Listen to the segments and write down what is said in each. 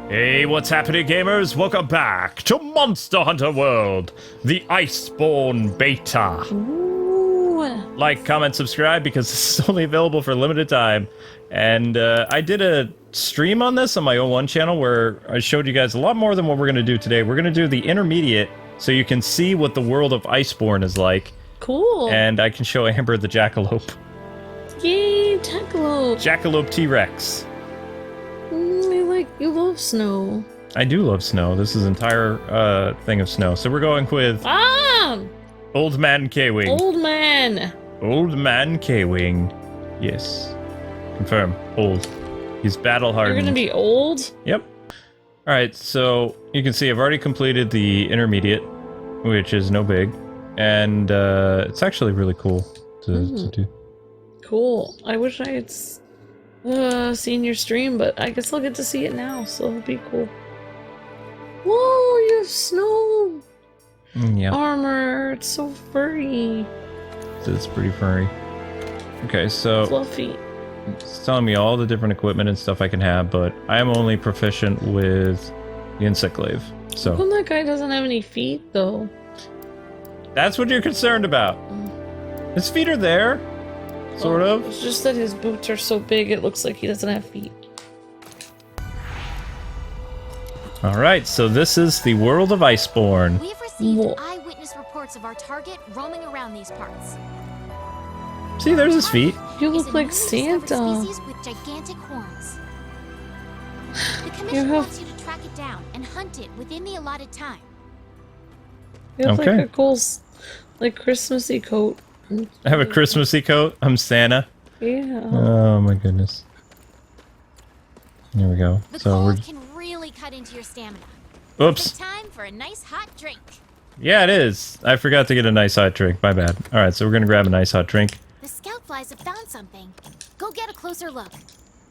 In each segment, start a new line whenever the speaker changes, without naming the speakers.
Hey, what's happening, gamers? Welcome back to Monster Hunter World, the Iceborne beta.
Ooh.
Like, comment, subscribe, because this is only available for a limited time. And I did a stream on this on my O1 channel where I showed you guys a lot more than what we're going to do today. We're going to do the intermediate so you can see what the world of Iceborne is like.
Cool.
And I can show Amber the Jackalope.
Yay, Jackalope.
Jackalope T-Rex.
You love snow.
I do love snow. This is an entire thing of snow. So we're going with Old Man Kwing.
Old man.
Old Man Kwing. Yes. Confirm. Old. He's battle hardened.
You're gonna be old?
Yep. Alright, so you can see I've already completed the intermediate, which is no big. And it's actually really cool to do.
Cool. I wish I had seen your stream, but I guess I'll get to see it now, so it'll be cool. Whoa, you have snow
Yeah.
armor. It's so furry.
It's pretty furry. Okay, so
Fluffy.
it's telling me all the different equipment and stuff I can have, but I am only proficient with the insect glaive. So
How come that guy doesn't have any feet, though?
that's what you're concerned about. His feet are there. Sort of.
It's just that his boots are so big, it looks like he doesn't have feet.
Alright, so this is the world of Iceborne.
We've received eyewitness reports of our target roaming around these parts.
See, there's his feet.
You
Is
look
a
like
newly discovered
Santa.
species with gigantic horns. The commission wants you to track it down and hunt it within the allotted time.
You have
Okay.
like a cool, Christmassy coat.
I have a Christmassy coat. I'm Santa.
Yeah.
Oh my goodness. There we go.
The
So
cold
we're...
can really cut into your stamina.
Oops.
It's time for a nice hot drink.
Yeah, it is. I forgot to get a nice hot drink. My bad. Alright, so we're gonna grab a nice hot drink.
The scout flies have found something. Go get a closer look.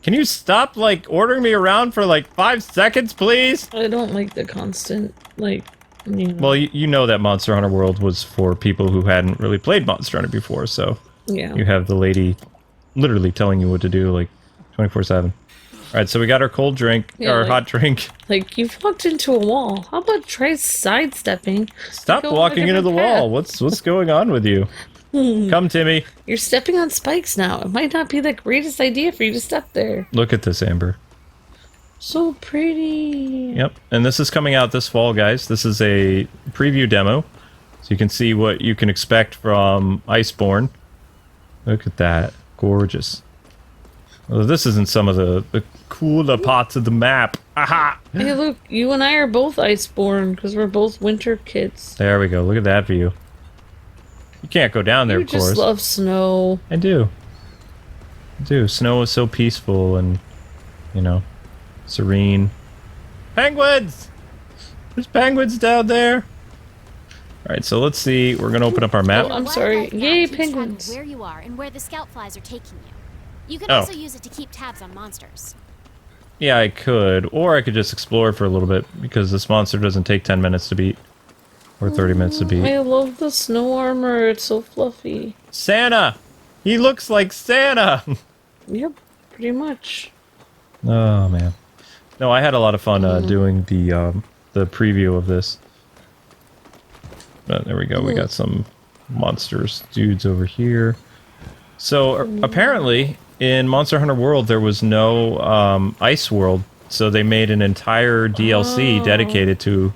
Can you stop, like, ordering me around for, like, 5 seconds, please?
I don't like the constant,
Well, you know that Monster Hunter World was for people who hadn't really played Monster Hunter before, so...
yeah.
You have the lady literally telling you what to do, like, 24/7. Alright, so we got our cold drink,
Yeah,
our
like-
hot drink.
Like, you've walked into a wall. How about try sidestepping?
Stop
Go on a
walking into the
different
wall. What's going on with you? Come, Timmy.
You're stepping on spikes now. It might not be the greatest idea for you to step there.
Look at this, Amber.
So pretty.
Yep, and this is coming out this fall, guys. This is a preview demo, so you can see what you can expect from Iceborne. Look at that. Gorgeous. Well, this isn't some of the cooler parts of the map. Aha!
Hey, look, you and I are both Iceborne because we're both winter kids.
There we go. Look at that view. You can't go down there,
You
of course.
just love snow.
I do. I do. Snow is so peaceful and, you know, serene. Penguins! There's penguins down there! Alright, so let's see. We're gonna open up our map.
Oh, I'm
The
sorry.
wildlife map
Yay,
keeps track of
penguins.
Where you are and where the scout flies are taking you. You can
Oh.
also use it to keep tabs on monsters.
Yeah, I could. Or I could just explore for a little bit, because this monster doesn't take 10 minutes to beat. Or 30 minutes to beat.
I love the snow armor. It's so fluffy.
Santa! He looks like Santa!
Yep, pretty much.
Oh, man. No, I had a lot of fun doing the preview of this. But there we go. We got some monsters dudes over here. So apparently in Monster Hunter World there was no Ice World, so they made an entire DLC dedicated to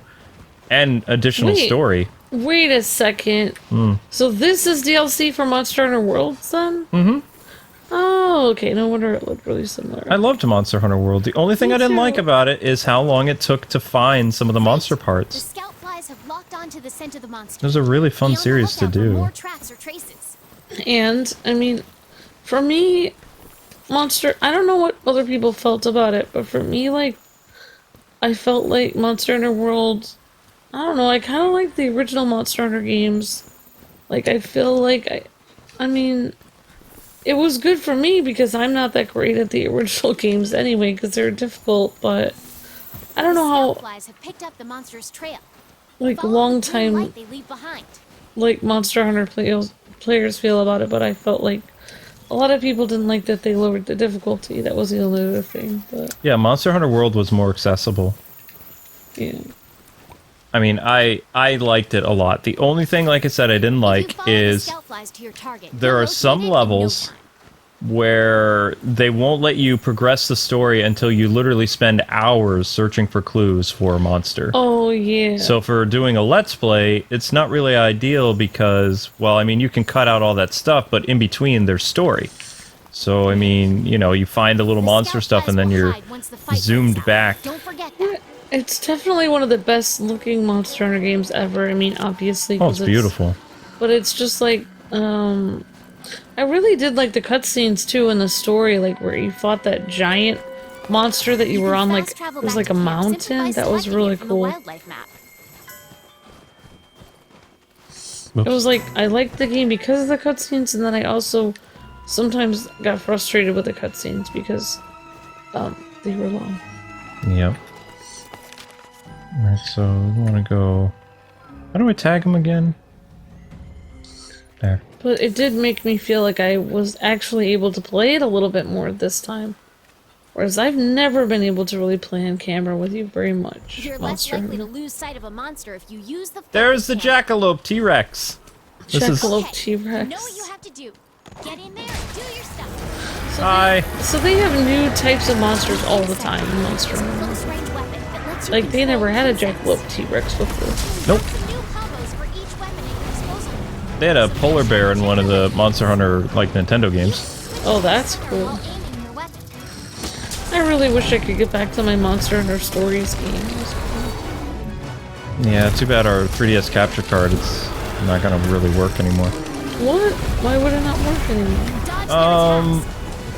an additional
Wait.
story.
Wait a second. So this is DLC for Monster Hunter Worlds then?
Mm-hmm.
Oh, okay. No wonder it looked really similar.
I loved Monster Hunter World. The only thing
Me
I didn't
too.
like about it is how long it took to find some of the monster
The
parts.
scout flies have locked onto the scent of the monster.
It was a really fun
Be on the
series to
lookout for
do.
more tracks or traces.
And, I mean, for me, I don't know what other people felt about it, but for me, I felt like Monster Hunter World, I don't know, I kind of like the original Monster Hunter games. I feel like, I mean, it was good for me because I'm not that great at the original games anyway, because they're difficult, but I don't know
Scout
how,
flies have picked up the monster's trail.
long
Follow the green
time,
light they leave behind.
Monster Hunter players feel about it, but I felt like a lot of people didn't like that they lowered the difficulty. That was the only other thing, but
Yeah, Monster Hunter World was more accessible.
yeah.
I mean, I liked it a lot. The only thing, like I said, I didn't like is there are some levels where they won't let you progress the story until you literally spend hours searching for clues for a monster.
Oh, yeah.
So for doing a Let's Play, it's not really ideal because, well, I mean, you can cut out all that stuff, but in between there's story. So, I mean, you know, you find a little monster stuff and then you're zoomed back.
Don't forget that.
It's definitely one of the best looking Monster Hunter games ever. I mean, obviously.
Oh, it's beautiful.
But it's just like, I really did like the cutscenes too in the story, like where you fought that giant monster that you were on, like, it was like a mountain. That was really cool. It was like, I liked the game because of the cutscenes, and then I also sometimes got frustrated with the cutscenes because they were long.
Yep. Alright, so we want to go... How do I tag him again? There.
But it did make me feel like I was actually able to play it a little bit more this time. Whereas I've never been able to really play on camera with you very much.
You're less likely to lose sight of a monster if you use the
There's the Jackalope T-Rex!
Jackalope T-Rex.
You know what you have to do. Get in there and do your stuff.
Hi!
So they have new types of monsters all the time in Monster Hunter. Like, they never had a Jackalope T-Rex before.
Nope. They had a polar bear in one of the Monster Hunter, like, Nintendo games.
Oh, that's cool. I really wish I could get back to my Monster Hunter Stories games.
Yeah, too bad our 3DS capture card is not gonna really work anymore.
What? Why would it not work anymore?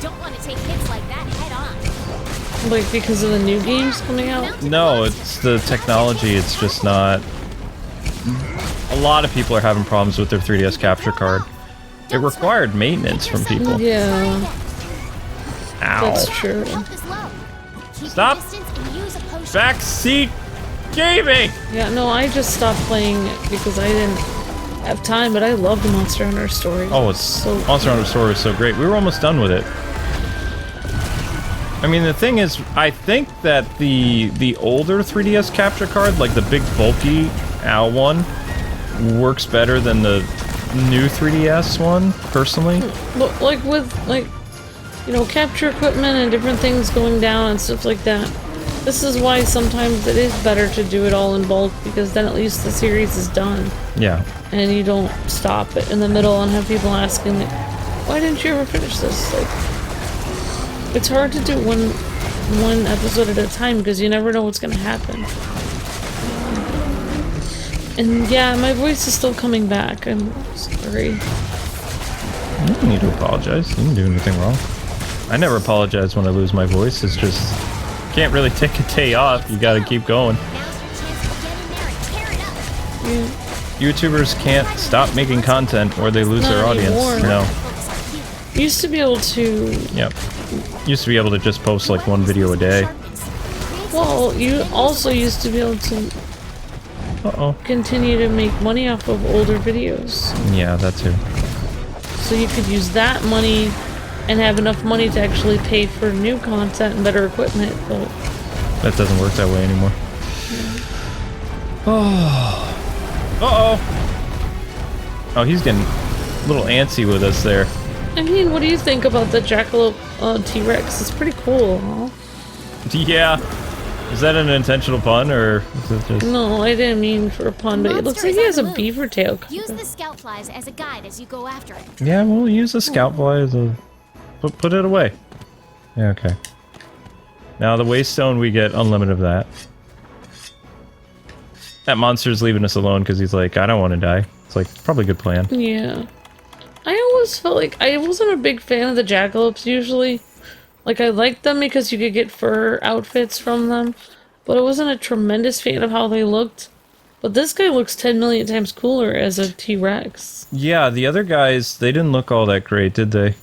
Don't want to take hits like that head on.
Like, because of the new games coming out?
No, it's the technology, it's just not... A lot of people are having problems with their 3DS capture card. It required maintenance from people.
Yeah.
Ow.
That's true.
Stop! Backseat gaming!
Yeah, no, I just stopped playing it because I didn't have time, but I love the Monster Hunter story.
Oh, it's so Monster Hunter story is so great. We were almost done with it. I mean, the thing is, I think that the older 3DS capture card, like the big bulky OW one, works better than the new 3DS one, personally.
But like with, like, you know, capture equipment and different things going down and stuff like that, this is why sometimes it is better to do it all in bulk, because then at least the series is done. Yeah. And you don't stop it in the middle and have people asking, like, why didn't you ever finish this? Like, it's hard to do one episode at a time because you never know what's gonna happen. And yeah, my voice is still coming back. I'm sorry.
You don't need to apologize. You didn't do anything wrong. I never apologize when I lose my voice. It's just, can't really take a day off. You gotta keep going.
Yeah.
YouTubers can't stop making content or they lose their audience.
Anymore.
No.
Used to be able to...
Yep. Used to be able to just post like one video a day.
Well, you also used to be able to continue to make money off of older videos.
Yeah, that too.
So you could use that money and have enough money to actually pay for new content and better equipment, but...
That doesn't work that way anymore. Oh. Uh-oh. Oh, he's getting a little antsy with us there.
I mean, what do you think about the Jackalope T-Rex? It's pretty cool, huh?
Yeah. Is that an intentional pun, or is it just...
No, I didn't mean for a pun, but it looks like he has a beaver tail.
Use the scout flies as a guide as you go after it.
Yeah, we'll use the scout fly as a... Put it away. Yeah, okay. Now the waste stone, we get unlimited of that. That monster's leaving us alone because he's like, I don't want to die. It's like, probably a good plan.
Yeah. I always felt like I wasn't a big fan of the jackalopes usually. Like, I liked them because you could get fur outfits from them, but I wasn't a tremendous fan of how they looked. But this guy looks 10 million times cooler as a T-Rex.
Yeah, the other guys, they didn't look all that great, did they?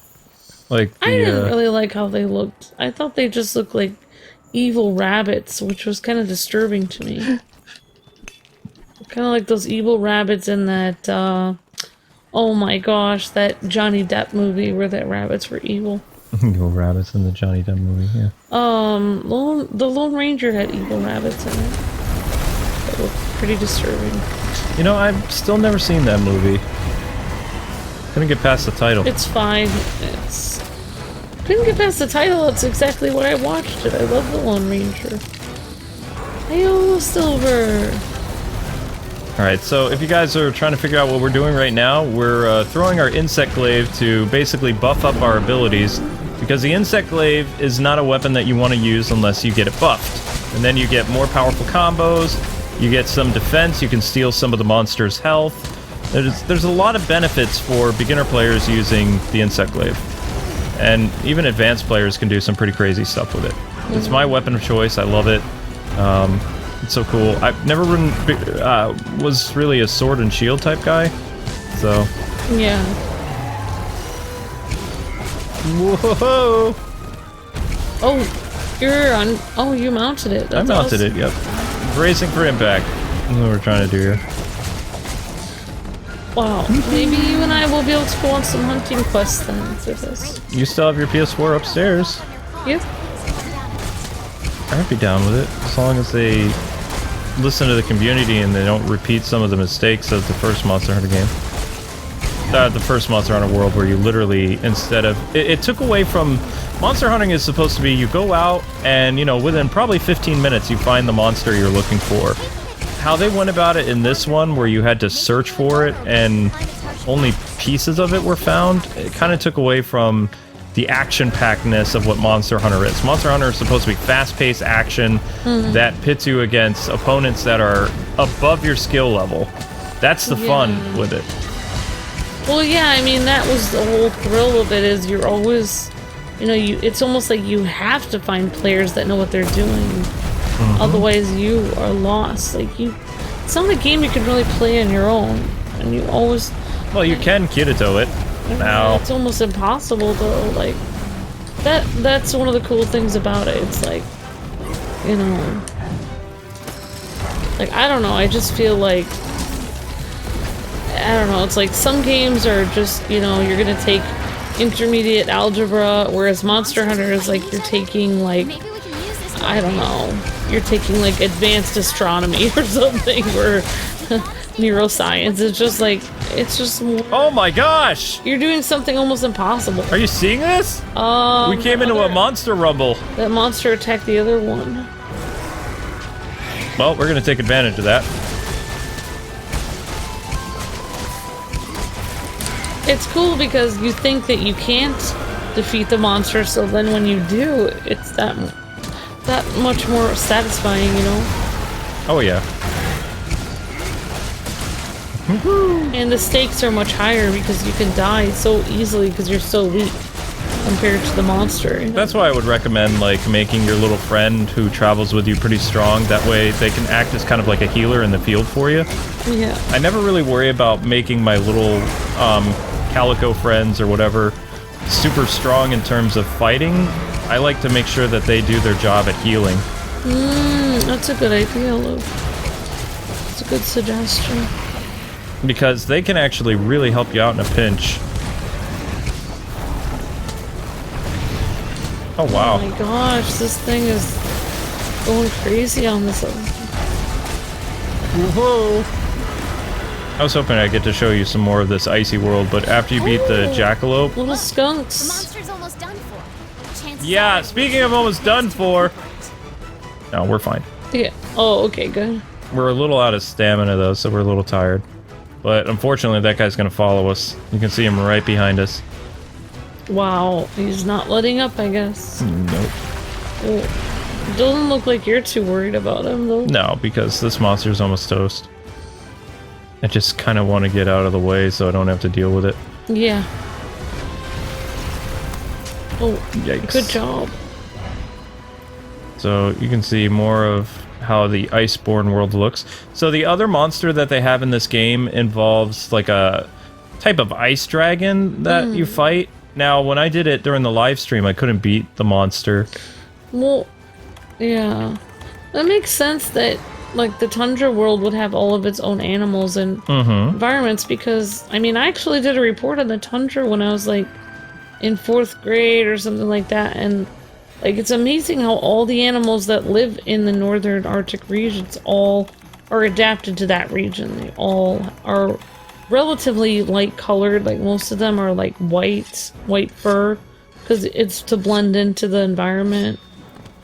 Like
I didn't really like how they looked. I thought they just looked like evil rabbits, which was kind of disturbing to me. Kind of like those evil rabbits in that Oh my gosh, that Johnny Depp movie where the rabbits were evil.
Evil rabbits in the Johnny Depp movie, yeah.
The Lone Ranger had evil rabbits in it. That looked pretty disturbing.
You know, I've still never seen that movie. Couldn't get past the title.
It's fine. Couldn't get past the title. That's exactly why I watched it. I love the Lone Ranger. Hail Silver.
Alright, so if you guys are trying to figure out what we're doing right now, we're throwing our insect glaive to basically buff up our abilities, because the insect glaive is not a weapon that you want to use unless you get it buffed. And then you get more powerful combos, you get some defense, you can steal some of the monster's health. There's a lot of benefits for beginner players using the insect glaive. And even advanced players can do some pretty crazy stuff with it. It's my weapon of choice, I love it. It's so cool. I've never was really a sword and shield type guy, so...
Yeah.
Whoa!
Oh, you're on... Oh, you mounted it. That's
I mounted
awesome.
it, yep. Bracing for impact. That's what we're trying to do here.
Wow. Maybe you and I will be able to go on some hunting quests then for this.
You still have your PS4 upstairs.
Yep.
I'd be down with it, as long as they listen to the community and they don't repeat some of the mistakes of the first Monster Hunter game. The first Monster Hunter World, where you literally, instead of... It took away from... Monster hunting is supposed to be, you go out and, you know, within probably 15 minutes you find the monster you're looking for. How they went about it in this one, where you had to search for it and only pieces of it were found, it kind of took away from the action-packedness of what Monster Hunter is. Monster Hunter is supposed to be fast-paced action that pits you against opponents that are above your skill level. That's the fun with it.
Well, yeah, I mean, that was the whole thrill of it, is you're always... You know, it's almost like you have to find players that know what they're doing. Otherwise, you are lost. Like, it's not a game you can really play on your own. And you always...
Well, you can Kirito it. Now.
It's almost impossible, though. Like, that's one of the cool things about it. It's like, you know... Like, I don't know, I just feel like... I don't know, it's like some games are just, you know, you're gonna take intermediate algebra, whereas Monster Hunter is like you're taking like, I don't know, you're taking like advanced astronomy or something, or neuroscience. It's just like, it's just more,
oh my gosh!
You're doing something almost impossible.
Are you seeing this? We came into a monster rumble.
That monster attacked the other one.
Well, we're gonna take advantage of that.
It's cool because you think that you can't defeat the monster, so then when you do, it's that much more satisfying, you know?
Oh yeah.
And the stakes are much higher because you can die so easily because you're so weak compared to the monster. You know?
That's why I would recommend like making your little friend who travels with you pretty strong. That way they can act as kind of like a healer in the field for you.
Yeah.
I never really worry about making my little calico friends or whatever super strong in terms of fighting. I like to make sure that they do their job at healing.
That's a good idea, Luke. That's a good suggestion.
Because they can actually really help you out in a pinch. Oh wow.
Oh my gosh, this thing is going crazy on this one.
Whoa. I was hoping I'd get to show you some more of this icy world, but after you beat the Jackalope...
Little skunks.
The monster's almost done for. Chances
Yeah,
are
speaking of almost done for... No, we're fine.
Yeah. Oh, okay, good.
We're a little out of stamina though, so we're a little tired. But unfortunately, that guy's gonna follow us. You can see him right behind us.
Wow, he's not letting up, I guess.
Nope.
Oh, doesn't look like you're too worried about him, though.
No, because this monster's almost toast. I just kind of want to get out of the way so I don't have to deal with it.
Yeah. Oh,
Yikes.
good job.
So you can see more of how the Iceborne world looks. So the other monster that they have in this game involves like a type of ice dragon that you fight. Now, when I did it during the live stream, I couldn't beat the monster.
Well, yeah. That makes sense that like the tundra world would have all of its own animals and environments, because I mean I actually did a report on the tundra when I was like in 4th grade or something like that, and like it's amazing how all the animals that live in the northern Arctic regions all are adapted to that region. They all are relatively light colored, like most of them are like white fur, because it's to blend into the environment,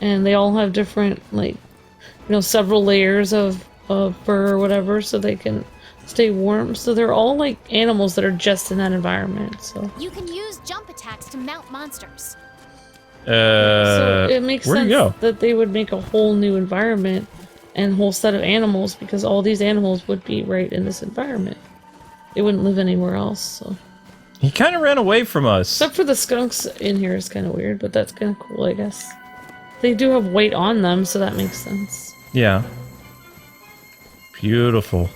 and they all have different, like, you know, several layers of fur or whatever, so they can stay warm. So they're all like animals that are just in that environment. So
You can use jump attacks to mount monsters.
so it makes
where'd
sense
you go?
that they would make a whole new environment and whole set of animals, because all these animals would be right in this environment. They wouldn't live anywhere else. So
He kind of ran away from us.
except for the skunks in here is kind of weird, but that's kind of cool, I guess. They do have weight on them, so that makes sense.
Yeah. Beautiful.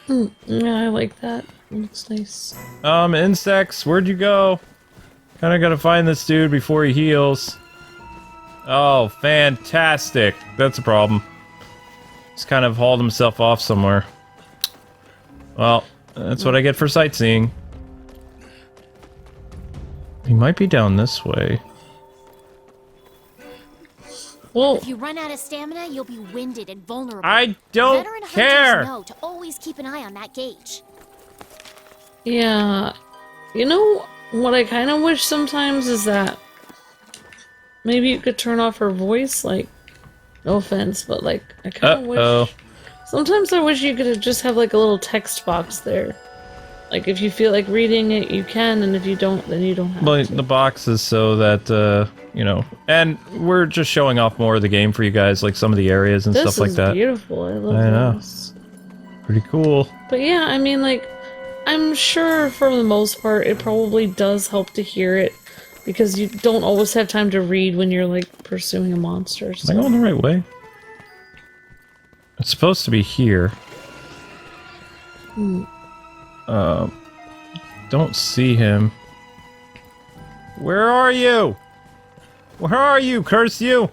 Yeah, I like that. It looks nice.
Insects, where'd you go? Kinda gotta find this dude before he heals. Oh, fantastic. That's a problem. He's kind of hauled himself off somewhere. Well, that's what I get for sightseeing. He might be down this way.
Well,
If you run out of stamina, you'll be winded and vulnerable.
I don't
Veteran hunters
care!
know to always keep an eye on that gauge.
yeah. You know, what I kind of wish sometimes is that maybe you could turn off her voice, like, no offense, but like, I kind of wish... Sometimes I wish you could just have like a little text box there. Like, if you feel like reading it, you can, and if you don't, then you don't have
Well,
to.
the box is so that, you know, and we're just showing off more of the game for you guys, like some of the areas and stuff like that.
This is beautiful. I love
I know.
this.
Pretty cool.
But yeah, I mean, like, I'm sure for the most part it probably does help to hear it, because you don't always have time to read when you're, like, pursuing a monster. So.
Am I going the right way? It's supposed to be here. Don't see him. Where are you? Where are you? Curse you!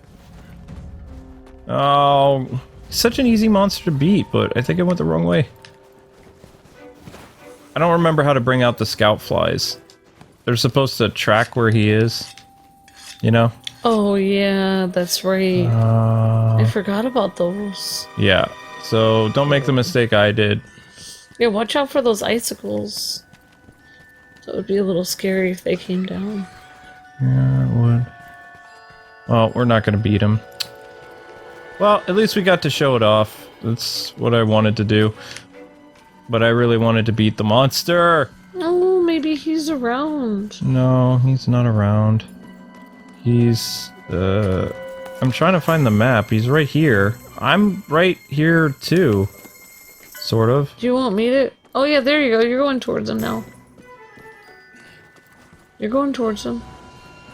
Oh, such an easy monster to beat, but I think I went the wrong way. I don't remember how to bring out the scout flies. They're supposed to track where he is. You know?
Oh, yeah, that's right. I forgot about those.
Yeah. So don't make the mistake I did.
Yeah, watch out for those icicles. That would be a little scary if they came down.
Yeah, it would. Well, we're not going to beat him. Well, at least we got to show it off. That's what I wanted to do. But I really wanted to beat the monster.
Oh, maybe he's around.
No, he's not around. He's, I'm trying to find the map. He's right here. I'm right here, too. Sort of.
Do you want me to... Oh, yeah, there you go. You're going towards him now. You're going towards him.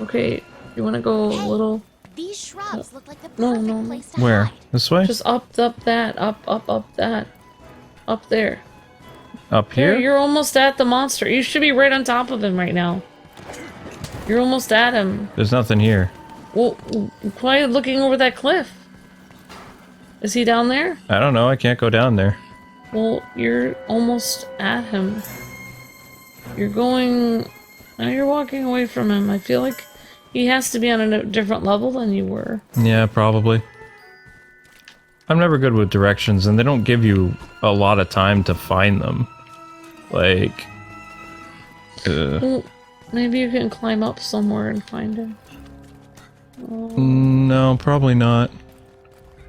Okay, you want to go a little...
These shrubs look like the
No,
perfect
no, no.
place to
Where?
hide.
This way?
Just up that. Up that. Up there.
Up
There,
here?
you're almost at the monster. You should be right on top of him right now. You're almost at him.
There's nothing here.
Well, why are you looking over that cliff? Is he down there?
I don't know. I can't go down there.
Well, you're almost at him. You're going... Now you're walking away from him. I feel like he has to be on a different level than you were.
Yeah, probably. I'm never good with directions, and they don't give you a lot of time to find them. Like...
Well, maybe you can climb up somewhere and find him.
No, probably not.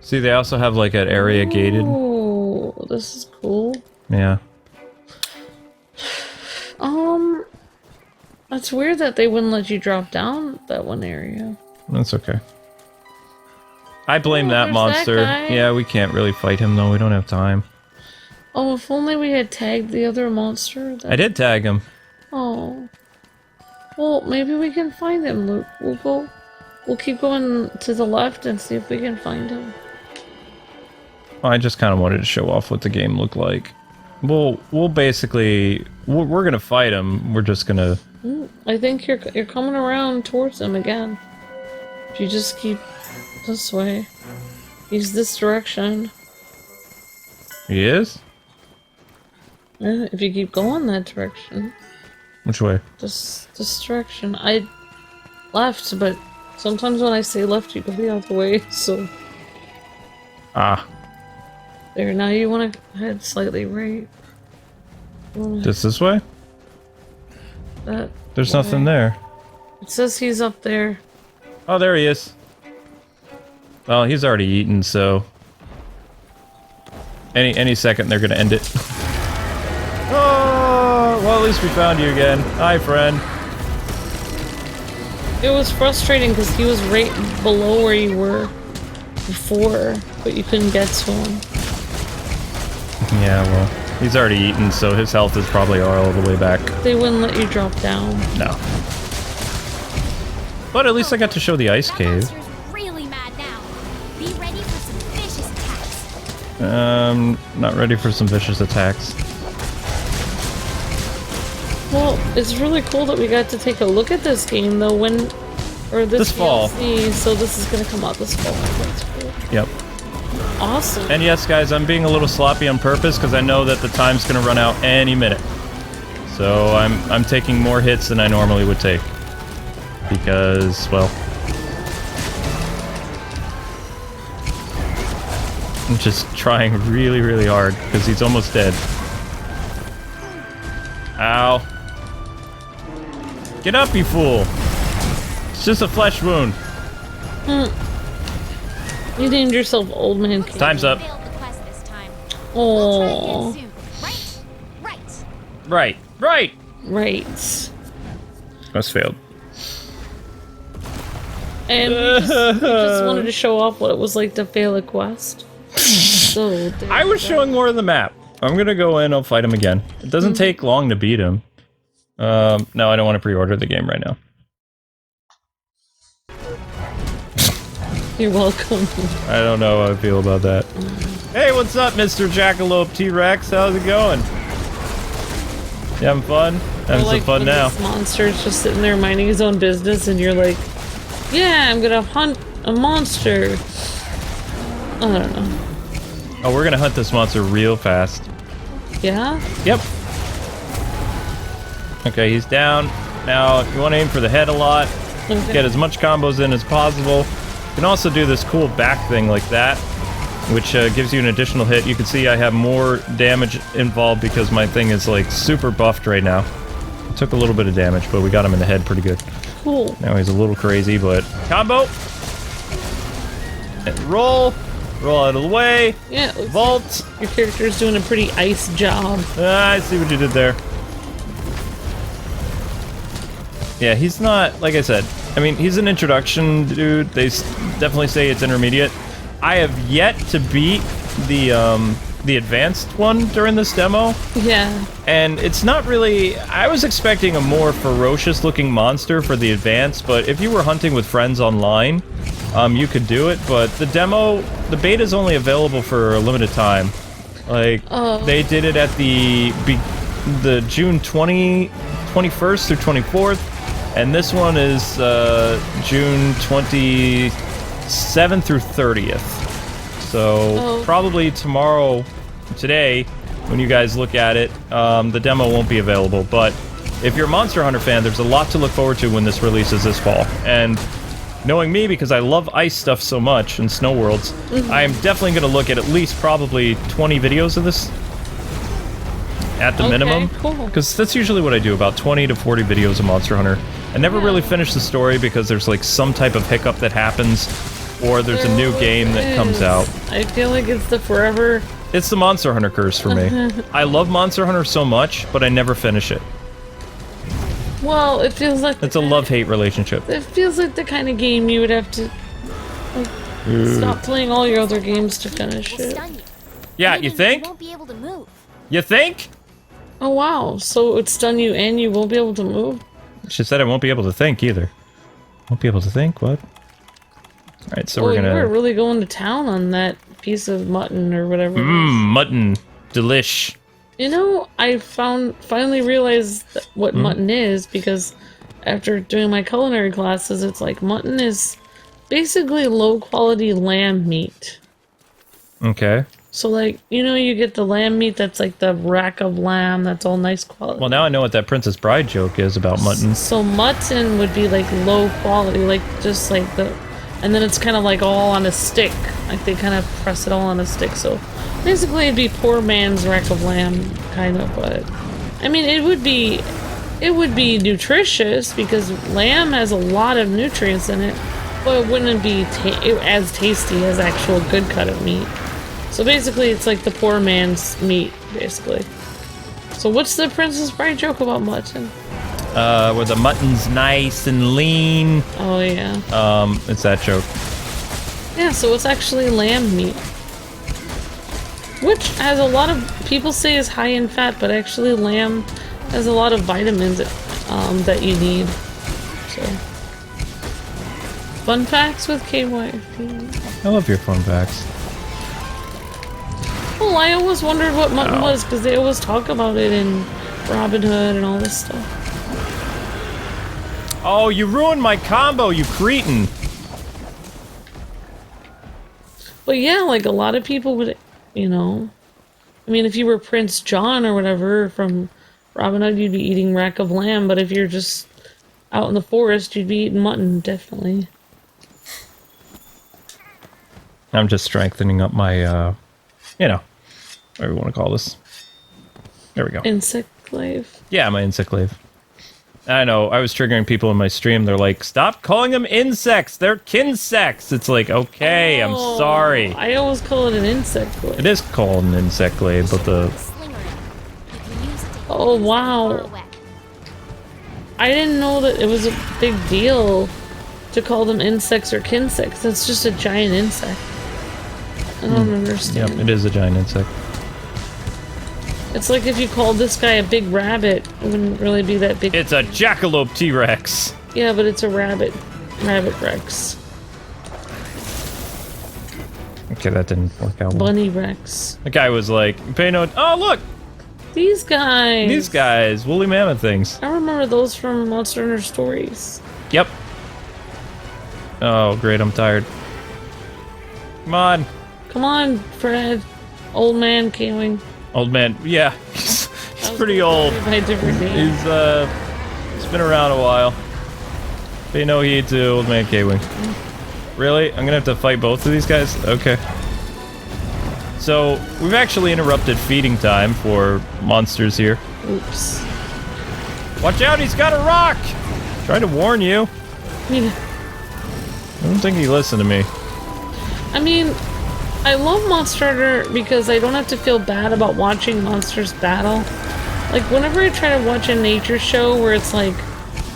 See, they also have like an area gated.
Oh, this is cool.
Yeah.
That's weird that they wouldn't let you drop down that one area.
That's okay. I blame
Oh,
that
there's
monster.
that guy.
Yeah, we can't really fight him though. We don't have time.
Oh, if only we had tagged the other monster.
I did tag him.
Oh. Well, maybe we can find him, Luke. We'll keep going to the left and see if we can find him.
I just kind of wanted to show off what the game looked like. We'll basically... We're gonna fight him. We're just gonna...
I think you're coming around towards him again. If you just keep this way. He's this direction.
He is?
Yeah, if you keep going that direction.
Which way?
This direction. I left, but sometimes when I say left, you go the other way, so...
Ah.
There, now you want to head slightly right.
Just this way?
That
There's
way.
nothing there.
It says he's up there.
Oh, there he is. Well, he's already eaten, so... Any second they're gonna end it. Oh, well, at least we found you again. Hi, friend.
It was frustrating because he was right below where you were before, but you couldn't get to him.
Yeah, well, he's already eaten, so his health is probably all the way back.
They wouldn't let you drop down.
No. But at least I got to show the ice
That
cave.
monster's really mad now. Be ready for some vicious attacks.
Not ready for some vicious attacks.
Well, it's really cool that we got to take a look at this game, though, this
fall.
DLC, so this is gonna come out this fall. That's cool.
Yep.
Awesome.
And yes, guys, I'm being a little sloppy on purpose because I know that the time's gonna run out any minute. So I'm taking more hits than I normally would take. Because, well... I'm just trying really, really hard because he's almost dead. Ow. Get up, you fool! It's just a flesh wound.
You named yourself Old Man King.
Time's up.
Failed the quest this time. We'll try
Oh,
again soon. Right.
Right. Right!
right.
Quest failed.
And we just wanted to show off what it was like to fail a quest. So there
I was
you go.
showing more of the map. I'm gonna go in, I'll fight him again. It doesn't take long to beat him. No, I don't want to pre-order the game right now.
You're welcome.
I don't know how I feel about that. Hey, what's up, Mr. Jackalope T-Rex? How's it going? You having fun? Having some fun
when
now.
This monster's just sitting there minding his own business, and you're like, "Yeah, I'm gonna hunt a monster." I don't know.
Oh, we're gonna hunt this monster real fast.
Yeah.
Yep. Okay, he's down. Now, you want to aim for the head a lot.
Okay.
Get as much combos in as possible. You can also do this cool back thing like that, which gives you an additional hit. You can see I have more damage involved because my thing is like super buffed right now. It took a little bit of damage, but we got him in the head pretty good.
Cool.
Now he's a little crazy, but combo. And roll. Roll out of the way.
Yeah. It looks
Vault.
like your character's doing a pretty ice job.
I see what you did there. Yeah, he's not, like I said, I mean, he's an introduction dude. They definitely say it's intermediate. I have yet to beat the advanced one during this demo.
Yeah.
And it's not really... I was expecting a more ferocious looking monster for the advanced, but if you were hunting with friends online, you could do it. But the demo, the beta is only available for a limited time. Like, they did it at the June 21st through 24th, and this one is June 27th through 30th. So probably today, when you guys look at it, the demo won't be available. But if you're a Monster Hunter fan, there's a lot to look forward to when this releases this fall. And knowing me, because I love ice stuff so much and snow worlds, I am definitely going to look at least probably 20 videos of this at the minimum.
Cool.
Because that's usually what I do, about 20 to 40 videos of Monster Hunter. I never really finish the story because there's like some type of hiccup that happens, or there's a new game that comes out.
I feel like it's the forever...
It's the Monster Hunter curse for me. I love Monster Hunter so much, but I never finish it.
Well, it feels like...
It's a love-hate relationship.
It feels like the kind of game you would have to like, stop playing all your other games to finish
We'll
it.
stun you.
Yeah, you
Meaning
think?
You won't be able to move.
You think?
Oh wow, so it would stun you and you won't be able to move?
She said I won't be able to think either. Won't be able to think? What? Alright, so
Oh,
we're gonna...
you were really going to town on that piece of mutton or whatever.
mutton. Delish.
You know, I finally realized what mutton is, because after doing my culinary classes, it's like mutton is basically low quality lamb meat.
Okay.
So, like, you know, you get the lamb meat that's like the rack of lamb that's all nice quality.
Well, now I know what that Princess Bride joke is about mutton.
So mutton would be like low quality, like just like the, and then it's kind of like all on a stick. Like they kind of press it all on a stick. So basically it'd be poor man's rack of lamb, kind of. But I mean, it would be nutritious because lamb has a lot of nutrients in it, but it wouldn't be as tasty as actual good cut of meat. So basically, it's like the poor man's meat, basically. So what's the Princess Bride joke about mutton?
Where the mutton's nice and lean.
Oh, yeah.
It's that joke.
Yeah, so it's actually lamb meat. Which has a lot of, people say is high in fat, but actually lamb has a lot of vitamins that you need. So. Fun facts with KY.
I love your fun facts.
Well, I always wondered what mutton was because they always talk about it in Robin Hood and all this stuff.
Oh, you ruined my combo, you cretin!
But yeah, like a lot of people would, you know, I mean, if you were Prince John or whatever from Robin Hood, you'd be eating rack of lamb, but if you're just out in the forest, you'd be eating mutton, definitely.
I'm just strengthening up my, you know, whatever you want to call this. There we go.
Insect glaive.
Yeah, my insect glaive. I know, I was triggering people in my stream. They're like, stop calling them insects! They're kinsects! It's like, okay, I'm sorry.
I always call it an insect glaive.
It is called an insect glaive, but the...
Oh, wow. I didn't know that it was a big deal to call them insects or kinsects. That's just a giant insect. I don't understand.
Yep, it is a giant insect.
It's like if you called this guy a big rabbit, it wouldn't really be that big.
It's a Jackalope T-Rex!
Yeah, but it's a rabbit. Rabbit Rex.
Okay, that didn't work out well.
Bunny Rex.
The guy was like, pay no... Oh, look!
These guys!
These guys, woolly mammoth things.
I remember those from Monster Hunter Stories.
Yep. Oh, great, I'm tired. Come on.
Come on, Fred. Old man Kwing.
Old man, yeah. He's pretty old.
By a different name.
He's been around a while. Pay no heed to old man Kwing. Really? I'm gonna have to fight both of these guys? Okay. So, we've actually interrupted feeding time for monsters here.
Oops.
Watch out, he's got a rock! Trying to warn you.
Yeah.
I don't think he listened to me.
I mean, I love Monster Hunter because I don't have to feel bad about watching monsters battle. Like, whenever I try to watch a nature show where it's like,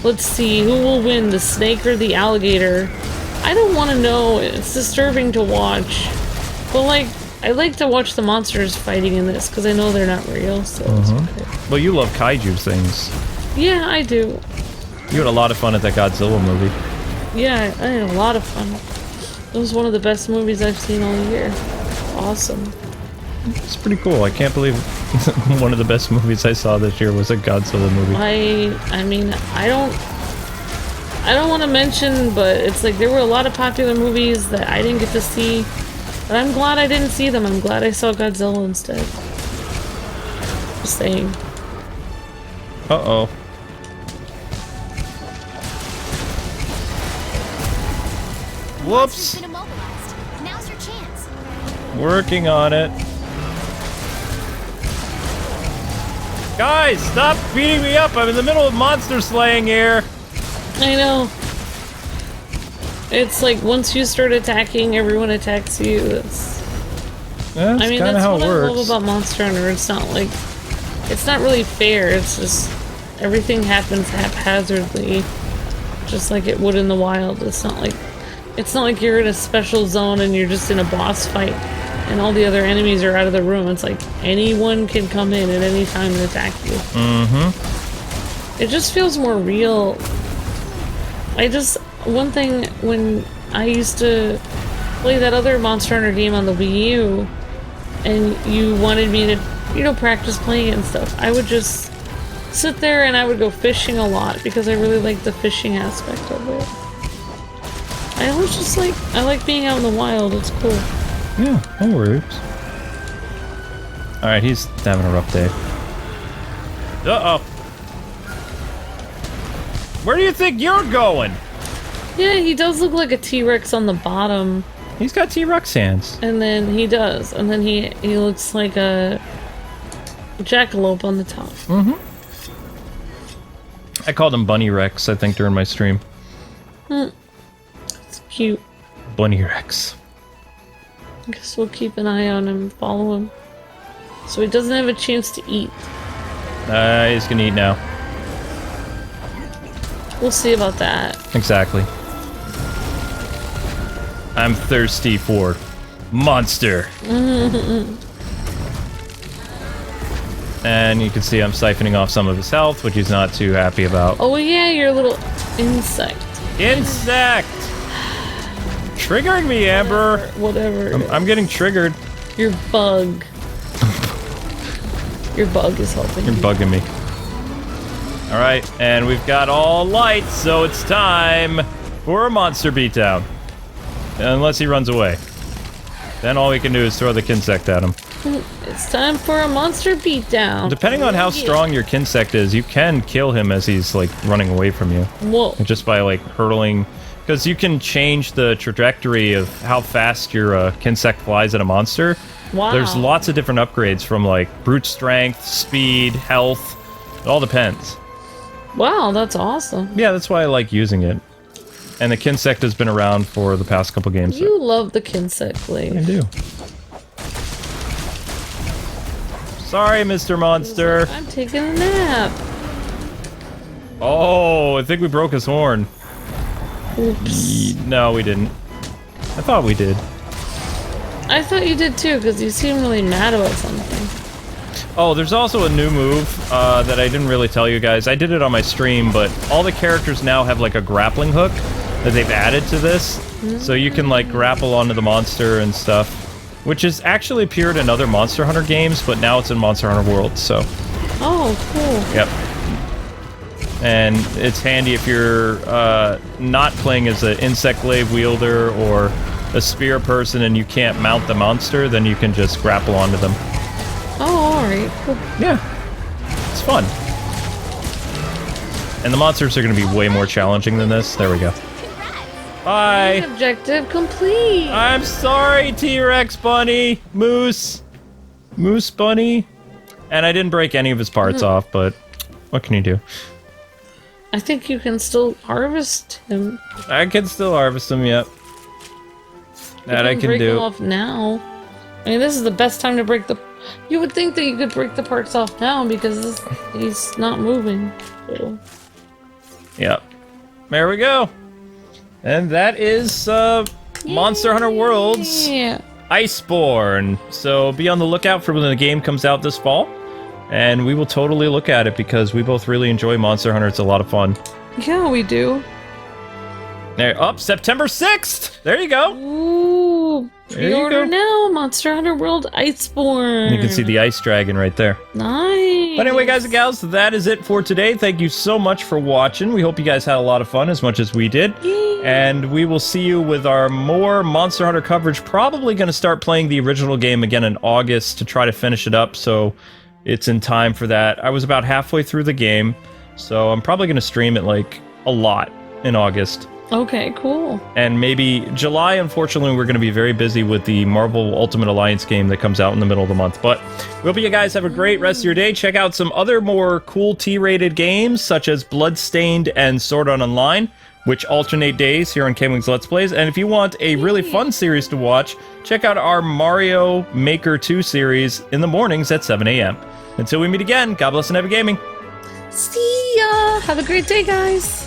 let's see, who will win, the snake or the alligator? I don't want to know. It's disturbing to watch. But, like, I like to watch the monsters fighting in this because I know they're not real, so it's okay.
Well, you love kaiju things.
Yeah, I do.
You had a lot of fun at that Godzilla movie.
Yeah, I had a lot of fun. It was one of the best movies I've seen all year. Awesome.
It's pretty cool. I can't believe one of the best movies I saw this year was a Godzilla movie.
I mean, I don't want to mention, but it's like there were a lot of popular movies that I didn't get to see. But I'm glad I didn't see them. I'm glad I saw Godzilla instead. Just saying.
Uh-oh. Whoops!
Now's your chance.
Working on it. Guys, stop beating me up! I'm in the middle of monster slaying here!
I know. It's like once you start attacking, everyone attacks you. That's
That's
I mean,
kind of
that's
how
what
it
I
works.
love about Monster Hunter. It's not like, it's not really fair. It's just everything happens haphazardly, just like it would in the wild. It's not like you're in a special zone and you're just in a boss fight and all the other enemies are out of the room. It's like anyone can come in at any time and attack you.
Mm-hmm.
It just feels more real. One thing, when I used to play that other Monster Hunter game on the Wii U, and you wanted me to, you know, practice playing it and stuff, I would just sit there and I would go fishing a lot because I really like the fishing aspect of it. I was just like, I like being out in the wild, it's cool.
Yeah, no worries. Alright, he's having a rough day. Uh-oh. Where do you think you're going?
Yeah, he does look like a T-Rex on the bottom.
He's got T-Rex hands.
And then he does. And then he looks like a Jackalope on the top.
Mm-hmm. I called him Bunny Rex, I think, during my stream.
It's cute.
Bunny Rex.
I guess we'll keep an eye on him and follow him. So he doesn't have a chance to eat.
He's gonna eat now.
We'll see about that.
Exactly. I'm thirsty for monster. And you can see I'm siphoning off some of his health, which he's not too happy about.
Oh yeah, your little insect.
Insect! Triggering me, Amber!
Whatever.
I'm getting triggered.
Your bug. Your bug is helping.
You're bugging me. Alright, and we've got all lights, so it's time for a monster beatdown. Unless he runs away. Then all we can do is throw the Kinsect at him.
It's time for a monster beatdown.
Depending on how strong your Kinsect is, you can kill him as he's, like, running away from you.
Whoa.
Just by, like, hurtling... Because you can change the trajectory of how fast your Kinsect flies at a monster.
Wow.
There's lots of different upgrades from, like, brute strength, speed, health. It all depends.
Wow, that's awesome.
Yeah, that's why I like using it. And the Kinsect has been around for the past couple games.
You love the Kinsect glaive.
I do. Sorry, Mr. Monster.
I'm taking a nap.
Oh, I think we broke his horn.
Oops.
No, we didn't. I thought we did.
I thought you did too, because you seem really mad about something.
Oh, there's also a new move that I didn't really tell you guys. I did it on my stream, but all the characters now have like a grappling hook that they've added to this. So you can like grapple onto the monster and stuff. Which has actually appeared in other Monster Hunter games, but now it's in Monster Hunter World, so...
Oh, cool.
Yep. And it's handy if you're not playing as an insect glaive wielder or a spear person and you can't mount the monster, then you can just grapple onto them.
Oh, alright. Cool.
Yeah. It's fun. And the monsters are going to be way more challenging than this. There we go. Bye!
Objective complete!
I'm sorry, T-Rex bunny! Moose! Moose bunny! And I didn't break any of his parts off, but what can you do?
I think you can still harvest him.
I can still harvest him, yep. That I can
break
do.
him off now. I mean, this is the best time to break the... You would think that you could break the parts off now because he's not moving. So.
Yep. There we go. And that is Monster Hunter World's Iceborne. So be on the lookout for when the game comes out this fall. And we will totally look at it because we both really enjoy Monster Hunter. It's a lot of fun.
Yeah, we do.
There, September 6th! There you go!
Ooh, pre-order now, Monster Hunter World Iceborne.
You can see the ice dragon right there.
Nice.
But anyway, guys and gals, that is it for today. Thank you so much for watching. We hope you guys had a lot of fun as much as we did.
Yay.
And we will see you with our more Monster Hunter coverage. Probably going to start playing the original game again in August to try to finish it up, so it's in time for that. I was about halfway through the game, so I'm probably going to stream it like a lot in August.
Okay, cool.
And maybe July, unfortunately, we're going to be very busy with the Marvel Ultimate Alliance game that comes out in the middle of the month. But we hope you guys have a great rest of your day. Check out some other more cool T-rated games, such as Bloodstained and Sword Art Online, which alternate days here on Kwings Let's Plays. And if you want a really fun series to watch, check out our Mario Maker 2 series in the mornings at 7 a.m. Until we meet again, God bless and happy gaming.
See ya! Have a great day, guys!